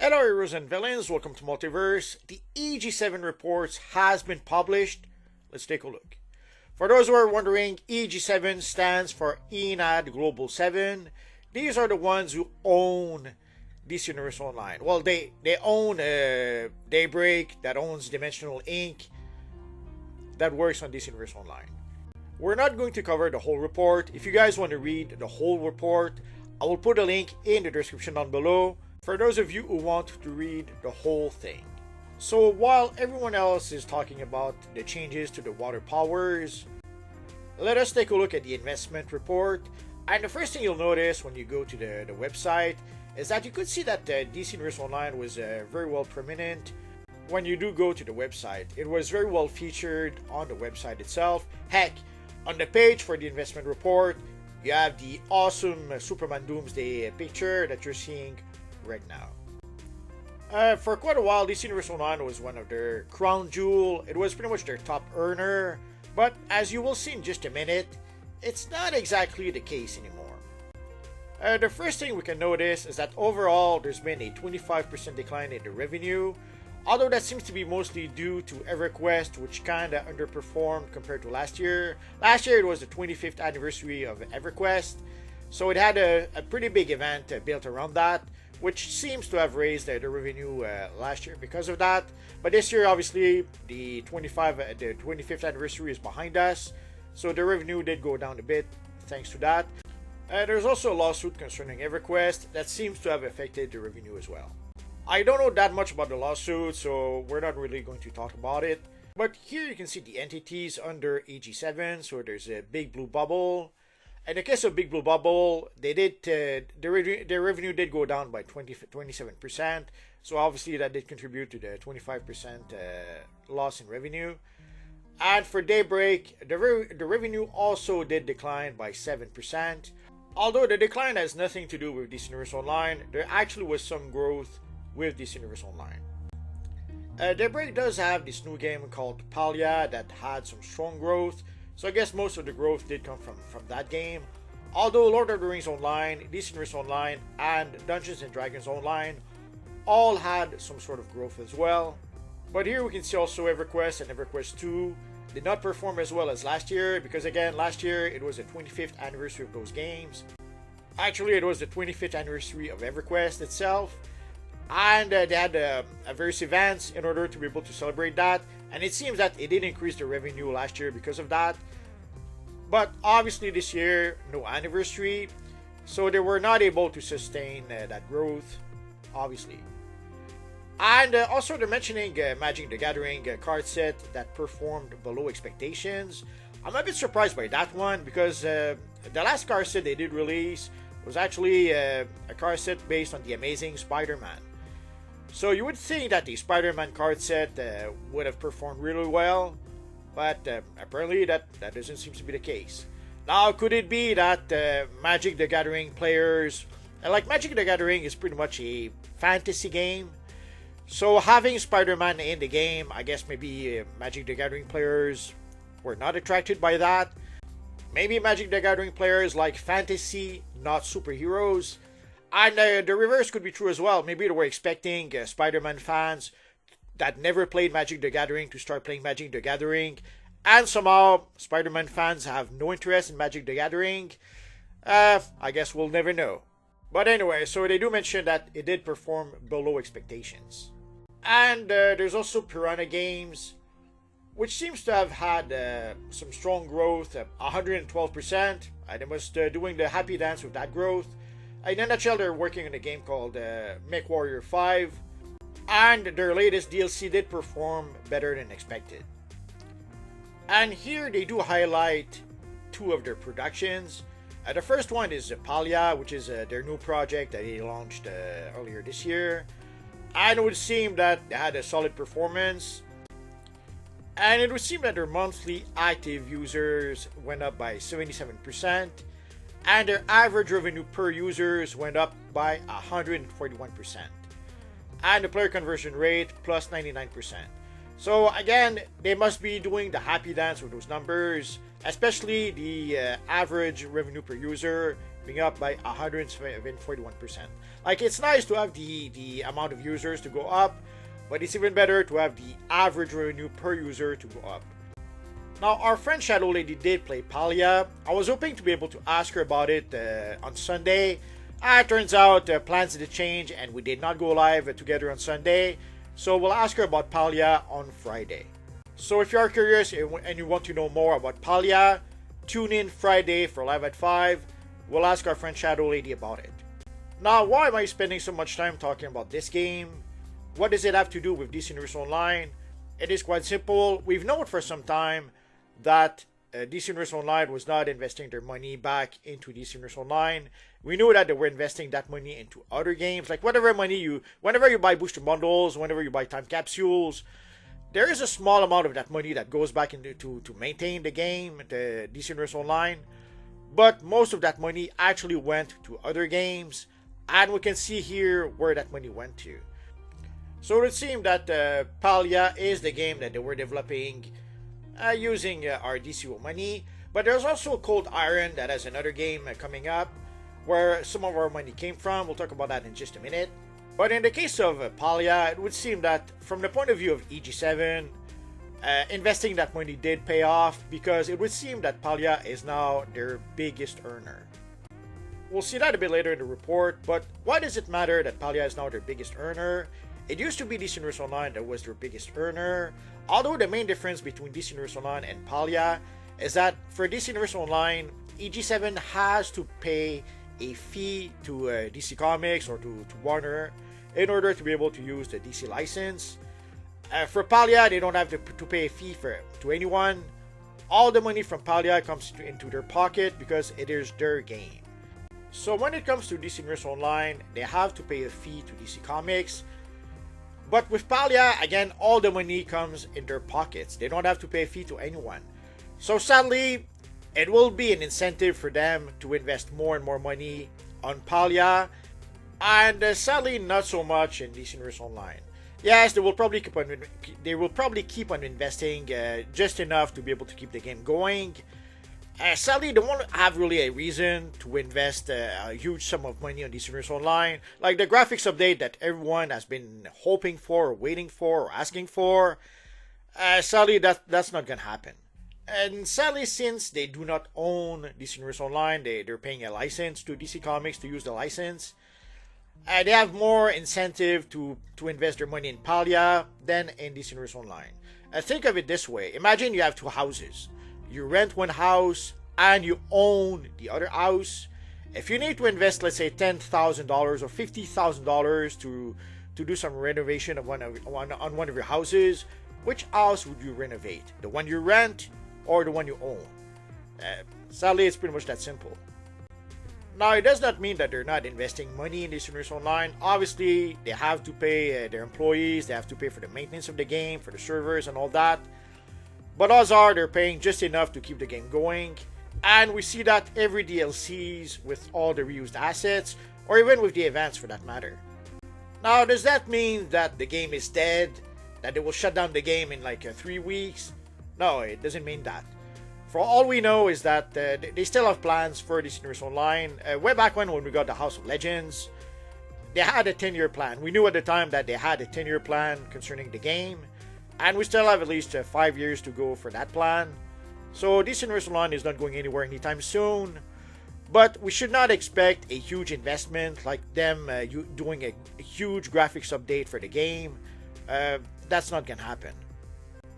Hello heroes and villains, welcome to Multiverse. The EG7 reports has been published. Let's take a look. For those who are wondering, EG7 stands for ENAD Global 7. These are the ones who own DC Universe Online. Well, they own Daybreak, that owns Dimensional Inc., that works on DC Universe Online. We're not going to cover the whole report. If you guys want to read the whole report, I will put a link in the description down below for those of you who want to read the whole thing. So while everyone else is talking about the changes to the water powers, let us take a look at the investment report. And the first thing you'll notice when you go to the website is that you could see that DC Universe Online was very well prominent. When you do go to the website, it was very well featured on the website itself. Heck, on the page for the investment report, you have the awesome Superman Doomsday picture that you're seeing right now. For quite a while, DC Universe Online was one of their crown jewel. It was pretty much their top earner. But as you will see in just a minute, it's not exactly the case anymore. The first thing we can notice is that overall, there's been a 25% decline in the revenue. Although that seems to be mostly due to EverQuest, which kinda underperformed compared to last year. Last year, it was the 25th anniversary of EverQuest. So it had a pretty big event built around that, which seems to have raised the revenue last year because of that. But this year, obviously, the 25th anniversary is behind us, so the revenue did go down a bit thanks to that. There's also a lawsuit concerning EverQuest that seems to have affected the revenue as well. I don't know that much about the lawsuit, so we're not really going to talk about it. But here you can see the entities under EG7, so there's a Big Blue Bubble. In the case of Big Blue Bubble, they did their revenue did go down by 27%. So obviously that did contribute to the 25% loss in revenue. And for Daybreak, the revenue also did decline by 7%. Although the decline has nothing to do with DC Universe Online, there actually was some growth with DC Universe Online. Daybreak does have this new game called Palia that had some strong growth. So I guess most of the growth did come from that game. Although Lord of the Rings Online, DC Universe Online, and Dungeons & Dragons Online all had some sort of growth as well. But here we can see also EverQuest and EverQuest 2 did not perform as well as last year, because again, last year it was the 25th anniversary of those games. Actually, it was the 25th anniversary of EverQuest itself. And they had various events in order to be able to celebrate that. And it seems that it did increase the revenue last year because of that. But obviously this year, no anniversary. So they were not able to sustain that growth, obviously. And also they're mentioning Magic the Gathering card set that performed below expectations. I'm a bit surprised by that one because the last card set they did release was actually a card set based on the Amazing Spider-Man. So you would think that the Spider-Man card set would have performed really well, but apparently that doesn't seem to be the case. Now, could it be that Magic the Gathering players, like Magic the Gathering is pretty much a fantasy game, so having Spider-Man in the game, I guess maybe Magic the Gathering players were not attracted by that. Maybe Magic the Gathering players like fantasy, not superheroes. And the reverse could be true as well. Maybe they were expecting Spider-Man fans that never played Magic the Gathering to start playing Magic the Gathering. And somehow Spider-Man fans have no interest in Magic the Gathering. I guess we'll never know. But anyway, so they do mention that it did perform below expectations. And there's also Piranha Games, which seems to have had some strong growth, 112%. And they was doing the happy dance with that growth. In a nutshell, they're working on a game called MechWarrior 5, and their latest DLC did perform better than expected. And here they do highlight two of their productions. The first one is Palia, which is their new project that they launched earlier this year. And it would seem that they had a solid performance. And it would seem that their monthly active users went up by 77%. And their average revenue per users went up by 141%. And the player conversion rate plus 99%. So again, they must be doing the happy dance with those numbers, especially the average revenue per user jumping up by 141%. Like, it's nice to have the amount of users to go up, but it's even better to have the average revenue per user to go up. Now, our friend Shadow Lady did play Palia. I was hoping to be able to ask her about it on Sunday. It turns out plans did change and we did not go live together on Sunday. So we'll ask her about Palia on Friday. So if you are curious and you want to know more about Palia, tune in Friday for Live at 5. We'll ask our friend Shadow Lady about it. Now, why am I spending so much time talking about this game? What does it have to do with DC Universe Online? It is quite simple. We've known for some time that DC Universe Online was not investing their money back into DC Universe Online. We knew that they were investing that money into other games. Like whenever you buy booster bundles, whenever you buy time capsules, there is a small amount of that money that goes back into to maintain the game, the DC Universe Online. But most of that money actually went to other games, and we can see here where that money went to. So it would seem that Palia is the game that they were developing using our DCUO money, but there's also Cold Iron that has another game coming up where some of our money came from. We'll talk about that in just a minute. But in the case of Palia, it would seem that from the point of view of EG7, investing that money did pay off, because it would seem that Palia is now their biggest earner. We'll see that a bit later in the report, but why does it matter that Palia is now their biggest earner? It used to be DC Universe Online that was their biggest earner, although the main difference between DC Universe Online and Palia is that for DC Universe Online, EG7 has to pay a fee to DC Comics or to Warner in order to be able to use the DC license. For Palia, they don't have to pay a fee to anyone. All the money from Palia comes into their pocket because it is their game. So when it comes to DC Universe Online, they have to pay a fee to DC Comics. But with Palia, again, all the money comes in their pockets. They don't have to pay a fee to anyone. So sadly, it will be an incentive for them to invest more and more money on Palia. And sadly, not so much in DC Universe Online. Yes, they will probably keep on investing just enough to be able to keep the game going. Sadly, they won't have really a reason to invest a huge sum of money on DC Universe Online. Like the graphics update that everyone has been hoping for, or waiting for, or asking for. Sadly, that's not gonna happen. And sadly, since they do not own DC Universe Online, they're paying a license to DC Comics to use the license. They have more incentive to invest their money in Palia than in DC Universe Online. Think of it this way. Imagine you have two houses. You rent one house and you own the other house. If you need to invest, let's say $10,000 or $50,000 to do some renovation on one of your houses, which house would you renovate? The one you rent or the one you own? Sadly, it's pretty much that simple. Now, it does not mean that they're not investing money in DC Universe Online. Obviously, they have to pay their employees, they have to pay for the maintenance of the game, for the servers and all that. But odds are they're paying just enough to keep the game going. And we see that every DLCs with all the reused assets, or even with the events for that matter. Now, does that mean that the game is dead? That they will shut down the game in like 3 weeks? No, it doesn't mean that. For all we know is that they still have plans for DC Universe Online. Way back when we got the House of Legends, they had a 10-year plan. We knew at the time that they had a 10-year plan concerning the game. And we still have at least 5 years to go for that plan. So DC Universe Online is not going anywhere anytime soon. But we should not expect a huge investment like them doing a huge graphics update for the game. That's not gonna happen.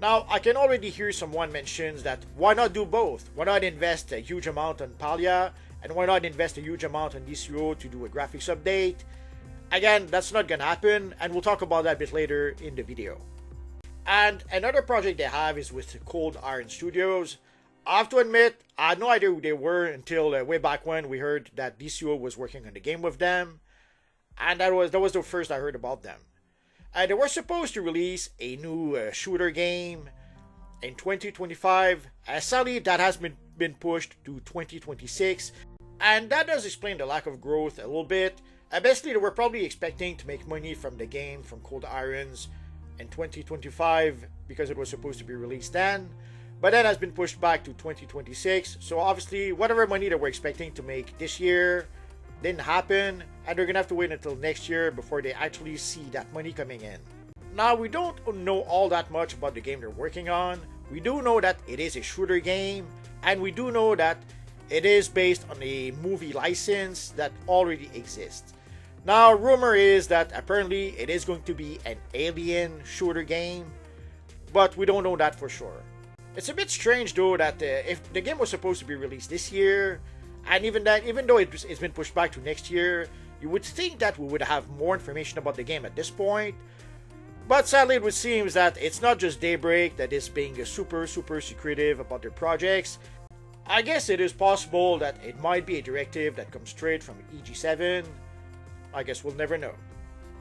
Now, I can already hear someone mentions that why not do both? Why not invest a huge amount on Palia? And why not invest a huge amount on DCUO to do a graphics update? Again, that's not gonna happen, and we'll talk about that a bit later in the video. And another project they have is with Cold Iron Studios. I have to admit, I had no idea who they were until way back when we heard that DCUO was working on the game with them. And that was the first I heard about them. They were supposed to release a new shooter game in 2025. Sadly, that has been pushed to 2026. And that does explain the lack of growth a little bit. Basically, they were probably expecting to make money from the game, from Cold Irons, in 2025 because it was supposed to be released then. but that has been pushed back to 2026. So obviously, whatever money that we're expecting to make this year didn't happen, and they're gonna have to wait until next year before they actually see that money coming in. Now, we don't know all that much about the game they're working on. We do know that it is a shooter game, and we do know that it is based on a movie license that already exists. Now, rumor is that apparently it is going to be an alien shooter game, but we don't know that for sure. It's a bit strange though that if the game was supposed to be released this year, and even though it's been pushed back to next year, you would think that we would have more information about the game at this point. But sadly, it would seem that it's not just Daybreak that is being super secretive about their projects. I guess it is possible that it might be a directive that comes straight from EG7. I guess we'll never know.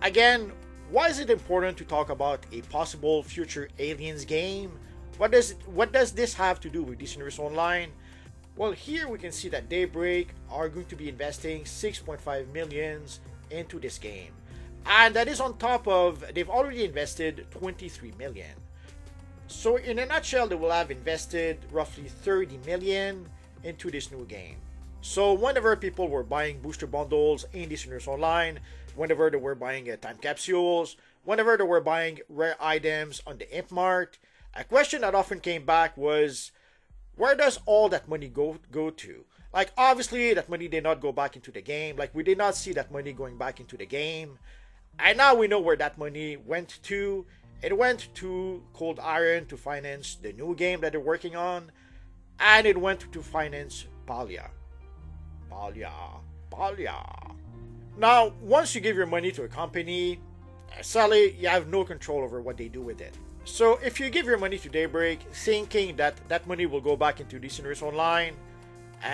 Again, why is it important to talk about a possible future Aliens game? What does this have to do with DC Universe Online? Well, here we can see that Daybreak are going to be investing 6.5 millions into this game. And that is on top of, they've already invested 23 million. So in a nutshell, they will have invested roughly 30 million into this new game. So whenever people were buying booster bundles in DC Universe Online, whenever they were buying time capsules, whenever they were buying rare items on the Imp Mart, a question that often came back was, where does all that money go to? Like, obviously, that money did not go back into the game. Like, we did not see that money going back into the game. And now we know where that money went to. It went to Cold Iron to finance the new game that they're working on. And it went to finance Palia. Palia. Now, once you give your money to a company, sadly, you have no control over what they do with it. So if you give your money to Daybreak, thinking that that money will go back into DC Universe Online,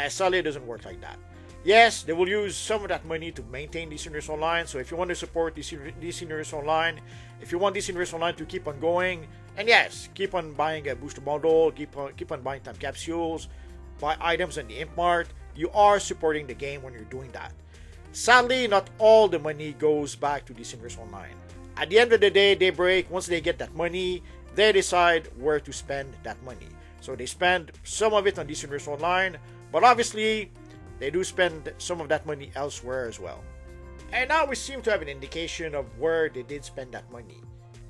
sadly, it doesn't work like that. Yes, they will use some of that money to maintain DC Universe Online. So if you want to support DC Universe Online, if you want DC Universe Online to keep on going, and yes, keep on buying a booster bundle, keep on buying time capsules, buy items on the Imp Mart, you are supporting the game when you're doing that. Sadly, not all the money goes back to DC Universe Online. At the end of the day, Daybreak, once they get that money, they decide where to spend that money. So they spend some of it on DC Universe Online, but obviously, they do spend some of that money elsewhere as well. And now we seem to have an indication of where they did spend that money.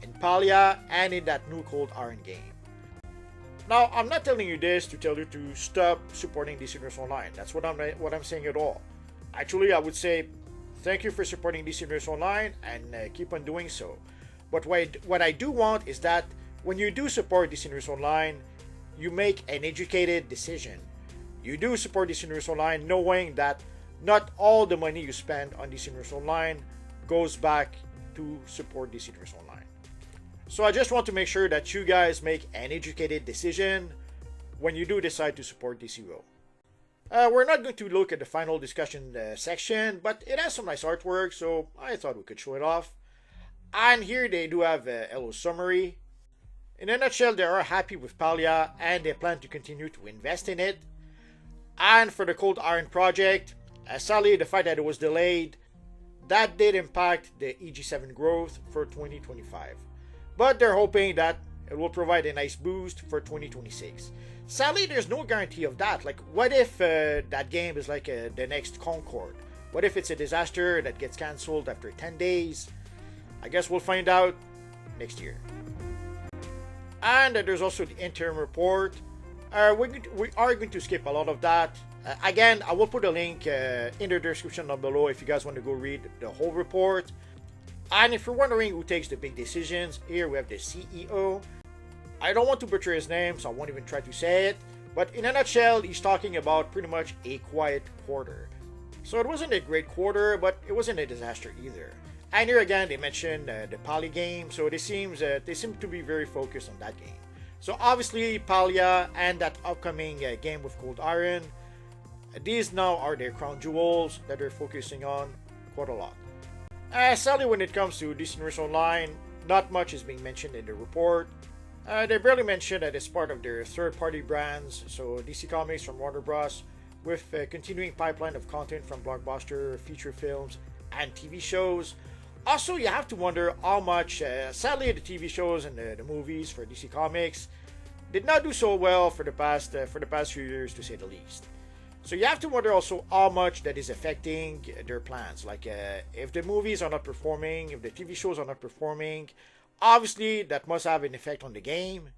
In Palia and in that new Cold Iron game. Now, I'm not telling you this to tell you to stop supporting DC Universe Online. That's what I'm saying at all. Actually, I would say thank you for supporting DC Universe Online and keep on doing so. But what I do want is that when you do support DC Universe Online, you make an educated decision. You do support DC Universe Online knowing that not all the money you spend on DC Universe Online goes back to support DC Universe Online. So I just want to make sure that you guys make an educated decision when you do decide to support DCUO. We're not going to look at the final discussion section, but it has some nice artwork, so I thought we could show it off. And here they do have a little summary. In a nutshell, they are happy with Palia and they plan to continue to invest in it. And for the Cold Iron project, sadly, the fact that it was delayed, that did impact the EG7 growth for 2025. But they're hoping that it will provide a nice boost for 2026. Sadly, there's no guarantee of that. Like, what if that game is like the next Concord? What if it's a disaster that gets cancelled after 10 days? I guess we'll find out next year. And there's also the interim report. We are going to skip a lot of that. Again, I will put a link in the description down below if you guys want to go read the whole report. And if you're wondering who takes the big decisions, here we have the CEO. I don't want to butcher his name, so I won't even try to say it. But in a nutshell, he's talking about pretty much a quiet quarter. So it wasn't a great quarter, but it wasn't a disaster either. And here again, they mentioned the Palia game, so they seem to be very focused on that game. So obviously, Palia and that upcoming game with Cold Iron, these now are their crown jewels that they're focusing on quite a lot. Sadly, when it comes to DC Universe Online, not much is being mentioned in the report. They barely mention that it's part of their third-party brands, so DC Comics from Warner Bros., with a continuing pipeline of content from blockbuster, feature films, and TV shows. Also, you have to wonder how much, sadly, the TV shows and the movies for DC Comics, did not do so well for the past few years, to say the least. So you have to wonder also how much that is affecting their plans. Like if the movies are not performing, if the TV shows are not performing, obviously that must have an effect on the game.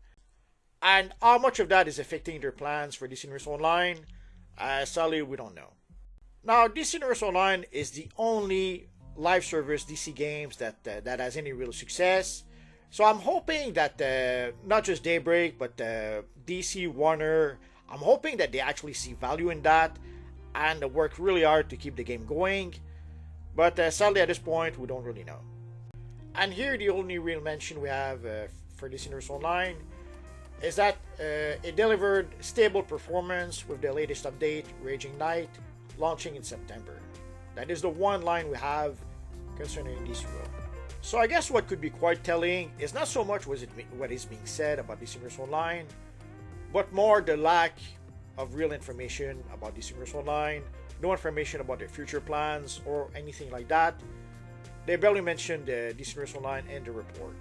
And how much of that is affecting their plans for DC Universe Online, sadly we don't know. Now, DC Universe Online is the only live service DC games that has any real success. So I'm hoping that not just Daybreak, but DC, Warner, I'm hoping that they actually see value in that and work really hard to keep the game going. But sadly, at this point, we don't really know. And here, the only real mention we have for DC Universe Online is that it delivered stable performance with the latest update, Raging Knight, launching in September. That is the one line we have concerning DCUO. So I guess what could be quite telling is not so much what is being said about DC Universe Online, but more the lack of real information about DC Universe Online, no information about their future plans or anything like that. They barely mentioned DC Universe Online in the report.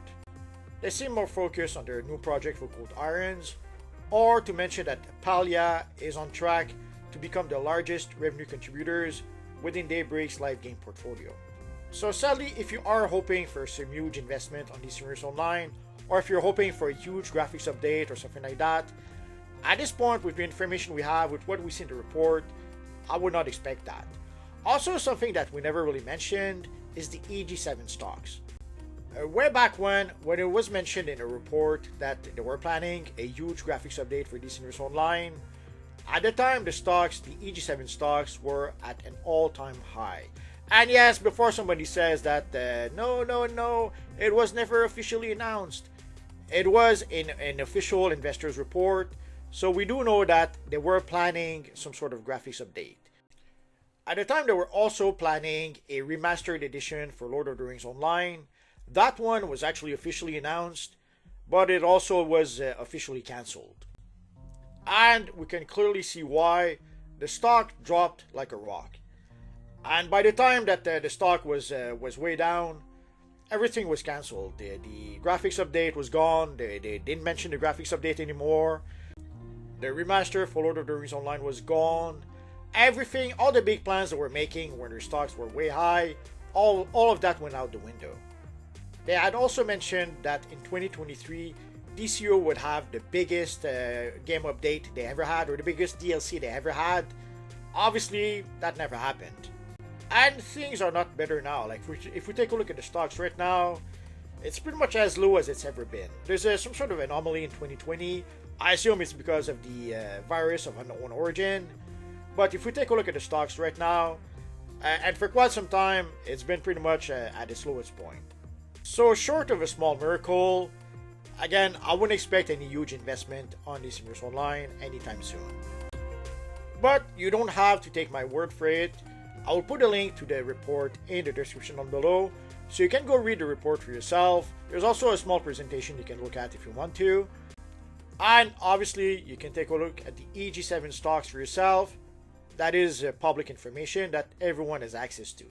They seem more focused on their new project for Cold Irons, or to mention that Palia is on track to become the largest revenue contributors within Daybreak's live game portfolio. So sadly, if you are hoping for some huge investment on DC Universe Online, or if you're hoping for a huge graphics update or something like that, at this point, with the information we have, with what we see in the report, I would not expect that. Also, something that we never really mentioned is the EG7 stocks. Way back when it was mentioned in a report that they were planning a huge graphics update for DC Universe Online, at the time the EG7 stocks were at an all-time high. And yes, before somebody says that no, it was never officially announced. It was in an official investors report, so we do know that they were planning some sort of graphics update. At the time, they were also planning a remastered edition for Lord of the Rings Online. That one was actually officially announced, but it also was officially cancelled. And we can clearly see why. The stock dropped like a rock. And by the time that the stock was way down, everything was cancelled. The graphics update was gone. They didn't mention the graphics update anymore. The remaster for Lord of the Rings Online was gone. Everything, all the big plans that we're making when their stocks were way high, all of that went out the window. They had also mentioned that in 2023, DCUO would have the biggest game update they ever had, or the biggest DLC they ever had. Obviously, that never happened. And things are not better now. Like if we take a look at the stocks right now, it's pretty much as low as it's ever been. There's some sort of anomaly in 2020. I assume it's because of the virus of unknown origin. But if we take a look at the stocks right now, and for quite some time, it's been pretty much at its lowest point. So short of a small miracle, again, I wouldn't expect any huge investment on DC Universe Online anytime soon. But you don't have to take my word for it. I will put a link to the report in the description down below, so you can go read the report for yourself. There's also a small presentation you can look at if you want to. And obviously, you can take a look at the EG7 stocks for yourself. That is public information that everyone has access to.